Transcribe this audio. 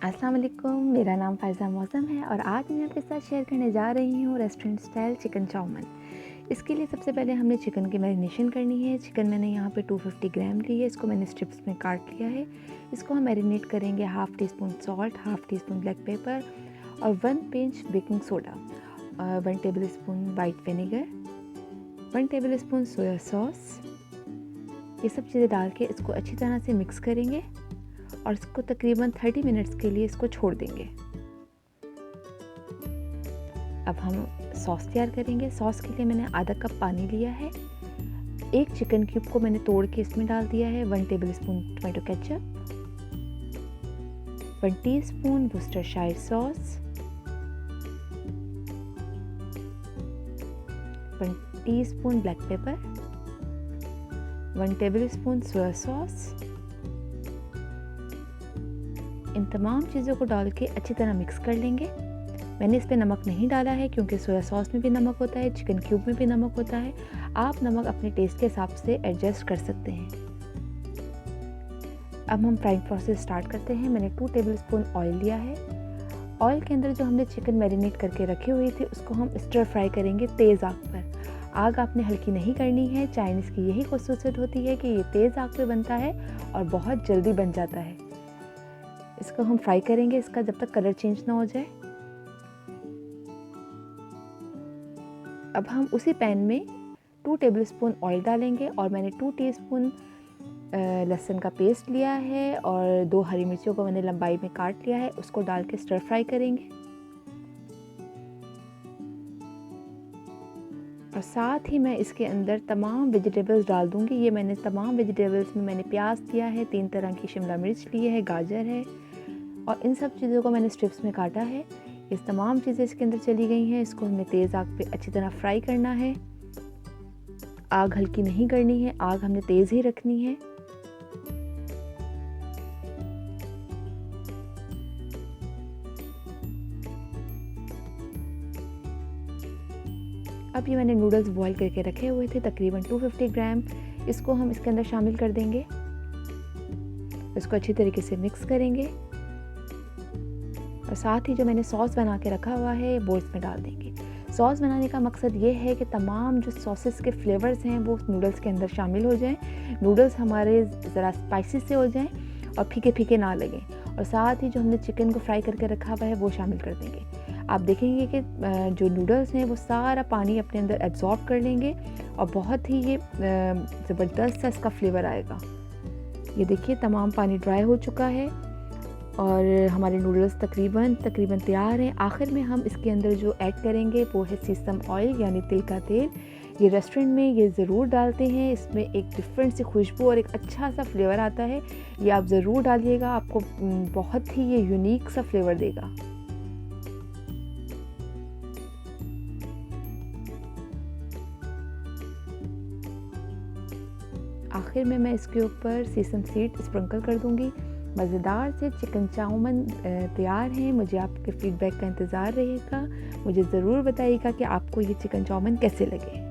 अस्सलाम वालेकुम, मेरा नाम फ़ायज़ा मौसम है और आज मैं आपके साथ शेयर करने जा रही हूँ रेस्टोरेंट स्टाइल चिकन चाउमीन। इसके लिए सबसे पहले हमने चिकन की मैरिनेशन करनी है। चिकन मैंने यहाँ पे 250 ग्राम ली है, इसको मैंने स्ट्रिप्स में काट लिया है। इसको हम मैरिनेट करेंगे half tea spoon salt, half tea spoon black pepper और 1 pinch baking soda, 1 table spoon white vinegar, 1 tablespoon soya sauce. ये सब चीज़ें डाल के इसको अच्छी तरह से मिक्स करेंगे और इसको तकरीबन 30 मिनट्स के लिए इसको छोड़ देंगे। अब हम सॉस तैयार करेंगे। सॉस के लिए मैंने आधा कप पानी लिया है। एक चिकन क्यूब को मैंने तोड़ के इसमें डाल दिया है। 1 tablespoon tomato ketchup, 1 teaspoon Worcestershire sauce, 1 teaspoon black pepper, 1 tablespoon soya sauce. इन तमाम चीज़ों को डाल के अच्छी तरह मिक्स कर लेंगे। मैंने इस पे नमक नहीं डाला है क्योंकि सोया सॉस में भी नमक होता है, चिकन क्यूब में भी नमक होता है। आप नमक अपने टेस्ट के हिसाब से एडजस्ट कर सकते हैं। अब हम फ्राइंग प्रोसेस स्टार्ट करते हैं। मैंने 2 टेबल स्पून ऑयल लिया है। ऑयल के अंदर जो हमने चिकन मैरिनेट करके रखी हुई थी उसको हम स्टर फ्राई करेंगे तेज़ आग पर। आग आपने हल्की नहीं करनी है। चाइनीज़ की यही खसूसियत होती है कि ये तेज़ आग पे बनता है और बहुत जल्दी बन जाता है। इसको हम फ्राई करेंगे इसका जब तक कलर चेंज ना हो जाए। अब हम उसी पैन में 2 टेबल स्पून ऑयल डालेंगे और मैंने 2 टीस्पून लहसुन का पेस्ट लिया है और 2 हरी मिर्चियों को मैंने लंबाई में काट लिया है। उसको डाल के स्टर फ्राई करेंगे और साथ ही मैं इसके अंदर तमाम वेजिटेबल्स डाल दूंगी। ये मैंने तमाम वेजिटेबल्स में मैंने प्याज दिया है, 3 तरह की शिमला मिर्च ली है, गाजर है और इन सब चीज़ों को मैंने स्ट्रिप्स में काटा है। ये तमाम चीज़ें इसके अंदर चली गई हैं। इसको हमने तेज़ आग पे अच्छी तरह फ्राई करना है। आग हल्की नहीं करनी है, आग हमने तेज़ ही रखनी है। अब ये मैंने नूडल्स बॉईल करके रखे हुए थे तकरीबन 250 ग्राम। इसको हम इसके अंदर शामिल कर देंगे। इसको अच्छी तरीके से मिक्स करेंगे और साथ ही जो मैंने सॉस बना के रखा हुआ है वो इसमें डाल देंगे। सॉस बनाने का मकसद ये है कि तमाम जो सॉसेस के फ्लेवर्स हैं वो नूडल्स के अंदर शामिल हो जाएं। नूडल्स हमारे ज़रा स्पाइसी से हो जाएं और फीके फीके ना लगें। और साथ ही जो हमने चिकन को फ्राई करके रखा हुआ है वो शामिल कर देंगे। आप देखेंगे कि जो नूडल्स हैं वो सारा पानी अपने अंदर एब्जॉर्ब कर लेंगे और बहुत ही ये ज़बरदस्त सा इसका फ्लेवर आएगा। ये देखिए तमाम पानी ड्राई हो चुका है और हमारे नूडल्स तकरीबन तैयार हैं। आखिर में हम इसके अंदर जो ऐड करेंगे वो है सीसम ऑयल यानी तिल का तेल। ये रेस्टोरेंट में ये ज़रूर डालते हैं। इसमें एक डिफरेंट सी खुशबू और एक अच्छा सा फ्लेवर आता है। ये आप ज़रूर डालिएगा, आपको बहुत ही ये यूनिक सा फ्लेवर देगा। आखिर में मैं इसके ऊपर सीसम सीड स्प्रिंकल कर दूंगी। मज़ेदार से चिकन चाउमीन तैयार हैं। मुझे आपके फीडबैक का इंतज़ार रहेगा। मुझे ज़रूर बताइएगा कि आपको ये चिकन चाउमीन कैसे लगे।